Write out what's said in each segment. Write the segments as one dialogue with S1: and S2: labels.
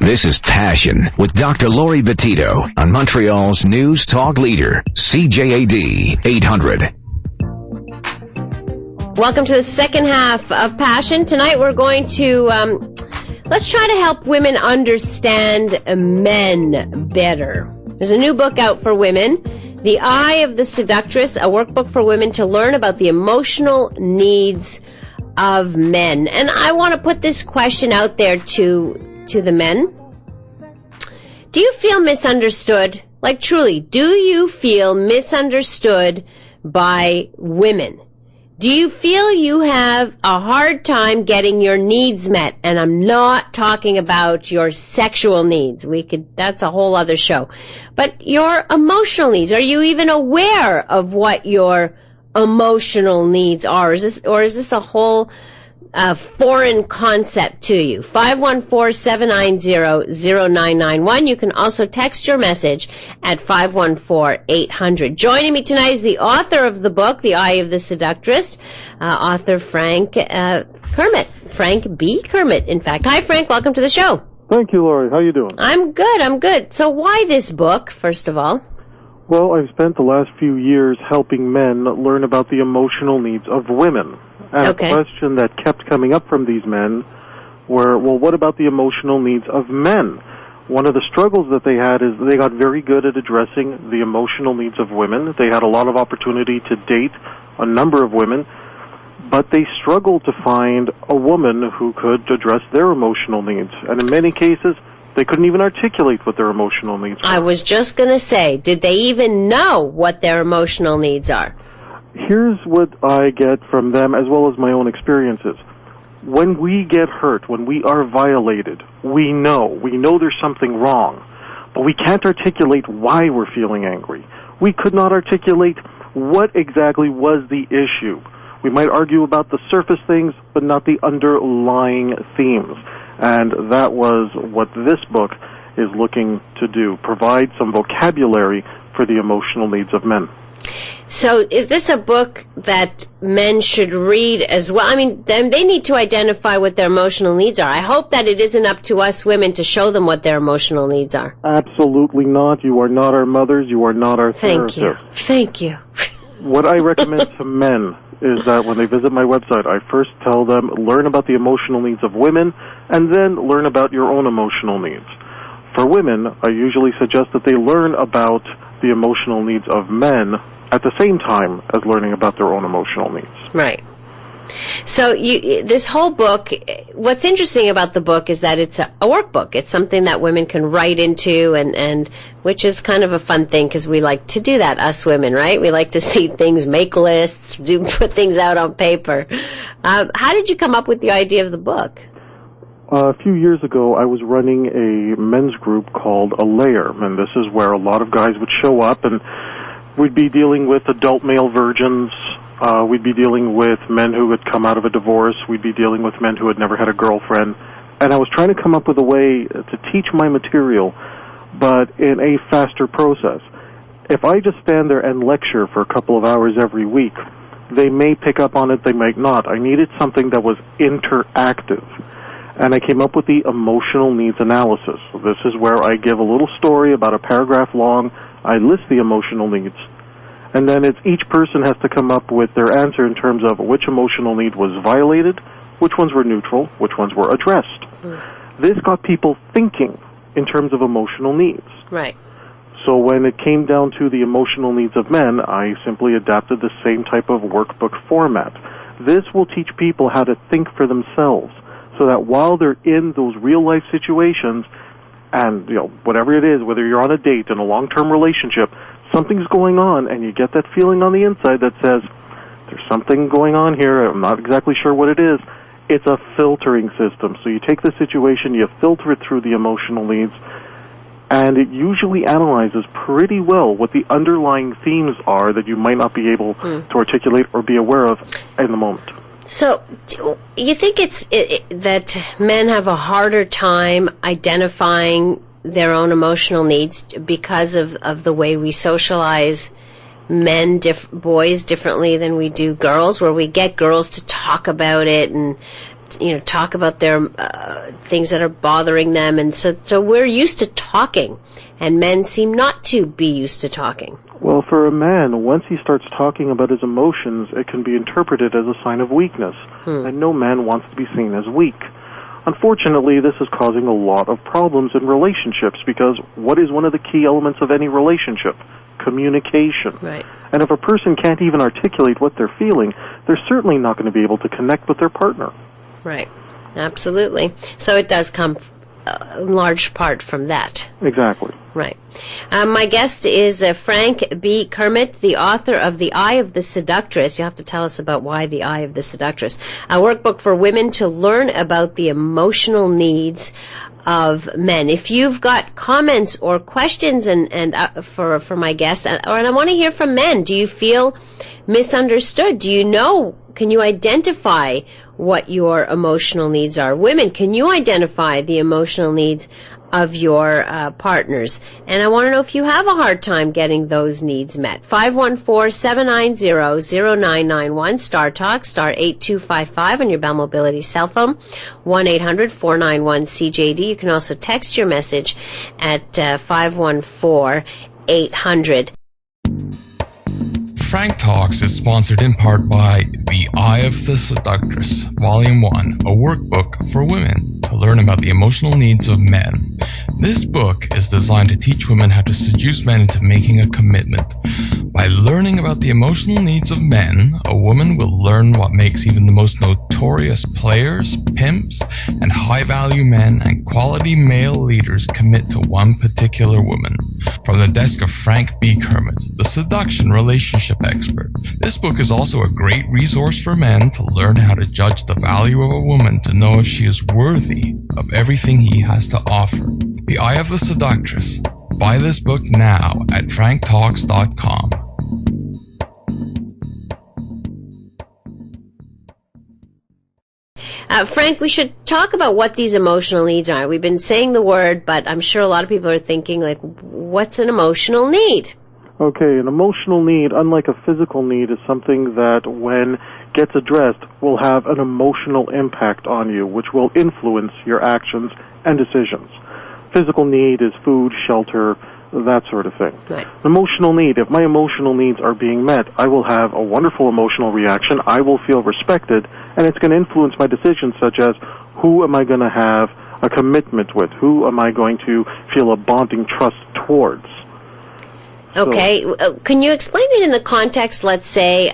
S1: This is Passion with Dr. Laurie Betito on Montreal's News Talk Leader, CJAD 800.
S2: Welcome to the second half of Passion. Tonight we're going to, let's try to help women understand men better. There's a new book out for women, The Eye of the Seductress, a workbook for women to learn about the emotional needs of men. And I want to put this question out there to the men. Do you feel misunderstood? Like truly, do you feel misunderstood by women? Do you feel you have a hard time getting your needs met? And I'm not talking about your sexual needs. That's a whole other show. But your emotional needs. Are you even aware of what your emotional needs are? Is this a whole foreign concept to you? 514-790-0991. You can also text your message at 514-800. Joining me tonight is the author of the book, The Eye of the Seductress, author Frank Kermit. Frank B. Kermit, in fact. Hi, Frank. Welcome to the show.
S3: Thank you, Laurie. How you doing?
S2: I'm good. So why this book, first of all?
S3: Well, I've spent the last few years helping men learn about the emotional needs of women. And
S2: Okay.
S3: a question that kept coming up from these men were, well, what about the emotional needs of men? One of the struggles that they had is they got very good at addressing the emotional needs of women. They had a lot of opportunity to date a number of women, but they struggled to find a woman who could address their emotional needs. And in many cases, they couldn't even articulate what their emotional needs were.
S2: I was just going to say, did they even know what their emotional needs are?
S3: Here's what I get from them as well as my own experiences. When we get hurt, when we are violated, we know there's something wrong, but we can't articulate why we're feeling angry. We could not articulate what exactly was the issue. We might argue about the surface things, but not the underlying themes. And that was what this book is looking to do, provide some vocabulary for the emotional needs of men.
S2: So is this a book that men should read as well? I mean, they need to identify what their emotional needs are. I hope that it isn't up to us women to show them what their emotional needs are.
S3: Absolutely not. You are not our mothers. You are not our therapists.
S2: Thank you.
S3: What I recommend to men is that when they visit my website, I first tell them, learn about the emotional needs of women, and then learn about your own emotional needs. For women, I usually suggest that they learn about the emotional needs of men at the same time as learning about their own emotional needs.
S2: Right. So this whole book, what's interesting about the book is that it's a workbook. It's something that women can write into, and which is kind of a fun thing because we like to do that, us women, right? We like to see things, make lists, put things out on paper. How did you come up with the idea of the book?
S3: A few years ago, I was running a men's group called A Layer, and this is where a lot of guys would show up, and we'd be dealing with adult male virgins. We'd be dealing with men who had come out of a divorce. We'd be dealing with men who had never had a girlfriend. And I was trying to come up with a way to teach my material, but in a faster process. If I just stand there and lecture for a couple of hours every week, they may pick up on it, they might not. I needed something that was interactive. And I came up with the emotional needs analysis. So this is where I give a little story about a paragraph long. I list the emotional needs. And then each person has to come up with their answer in terms of which emotional need was violated, which ones were neutral, which ones were addressed. This got people thinking in terms of emotional needs.
S2: Right.
S3: So when it came down to the emotional needs of men, I simply adapted the same type of workbook format. This will teach people how to think for themselves, so that while they're in those real-life situations, and whatever it is, whether you're on a date in a long-term relationship, something's going on, and you get that feeling on the inside that says, there's something going on here, I'm not exactly sure what it is. It's a filtering system. So you take the situation, you filter it through the emotional needs, and it usually analyzes pretty well what the underlying themes are that you might not be able to articulate or be aware of in the moment.
S2: So, you think that men have a harder time identifying their own emotional needs because of the way we socialize boys differently than we do girls, where we get girls to talk about it and talk about their things that are bothering them, and so we're used to talking, and men seem not to be used to talking.
S3: Well, for a man, once he starts talking about his emotions, it can be interpreted as a sign of weakness, and no man wants to be seen as weak. Unfortunately, this is causing a lot of problems in relationships, because what is one of the key elements of any relationship? Communication.
S2: Right.
S3: And if a person can't even articulate what they're feeling, they're certainly not going to be able to connect with their partner.
S2: Right. Absolutely. So it does come in large part from that.
S3: Exactly.
S2: Right. My guest is Frank B. Kermit, the author of The Eye of the Seductress. You'll have to tell us about why The Eye of the Seductress. A workbook for women to learn about the emotional needs of men. If you've got comments or questions and for my guests, and I want to hear from men. Do you feel misunderstood? Do you know? Can you identify what your emotional needs are? Women, can you identify the emotional needs of your partners? And I want to know if you have a hard time getting those needs met. 514-790-0991, Star Talk, star 8255 on your Bell Mobility cell phone, 1-800-491-CJAD. You can also text your message at 514-800.
S4: Frank Talks is sponsored in part by The Eye of the Seductress, Volume 1, a workbook for women to learn about the emotional needs of men. This book is designed to teach women how to seduce men into making a commitment. By learning about the emotional needs of men, a woman will learn what makes even the most notorious players, pimps, and high-value men and quality male leaders commit to one particular woman. From the desk of Frank B. Kermit, the seduction relationship expert, this book is also a great resource for men to learn how to judge the value of a woman, to know if she is worthy of everything he has to offer. The Eye of the Seductress. Buy this book now at franktalks.com.
S2: Frank, we should talk about what these emotional needs are. We've been saying the word, but I'm sure a lot of people are thinking, like, what's an emotional need?
S3: Okay, an emotional need, unlike a physical need, is something that, when gets addressed, will have an emotional impact on you, which will influence your actions and decisions. Physical need is food, shelter, that sort of thing.
S2: Right.
S3: Emotional need, if my emotional needs are being met, I will have a wonderful emotional reaction, I will feel respected, and it's going to influence my decisions, such as who am I going to have a commitment with, who am I going to feel a bonding trust towards.
S2: Okay, can you explain it in the context, let's say,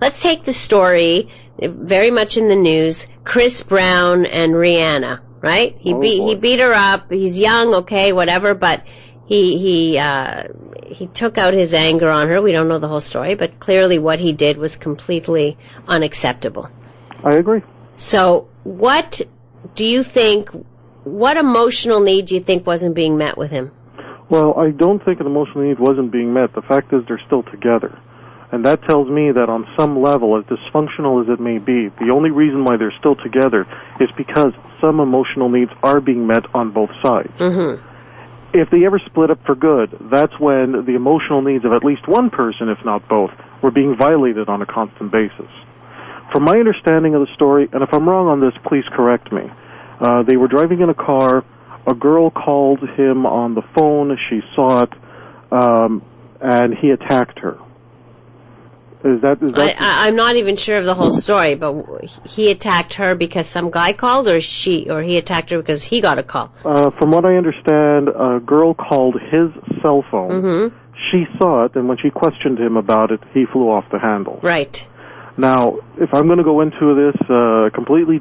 S2: let's take the story, very much in the news, Chris Brown and Rihanna, right? He beat her up, he's young, okay, whatever, but he took out his anger on her. We don't know the whole story, but clearly what he did was completely unacceptable.
S3: I agree.
S2: So what emotional need do you think wasn't being met with him?
S3: Well, I don't think an emotional need wasn't being met. The fact is they're still together. And that tells me that on some level, as dysfunctional as it may be, the only reason why they're still together is because some emotional needs are being met on both sides.
S2: Mm-hmm.
S3: If they ever split up for good, that's when the emotional needs of at least one person, if not both, were being violated on a constant basis. From my understanding of the story, and if I'm wrong on this, please correct me, they were driving in a car. A girl called him on the phone. She saw it, and he attacked her. Is that?
S2: I'm not even sure of the whole story, but he attacked her because some guy called, or he attacked her because he got a call.
S3: From what I understand, a girl called his cell phone.
S2: Mm-hmm.
S3: She saw it, and when she questioned him about it, he flew off the handle.
S2: Right.
S3: Now, if I'm going to go into this completely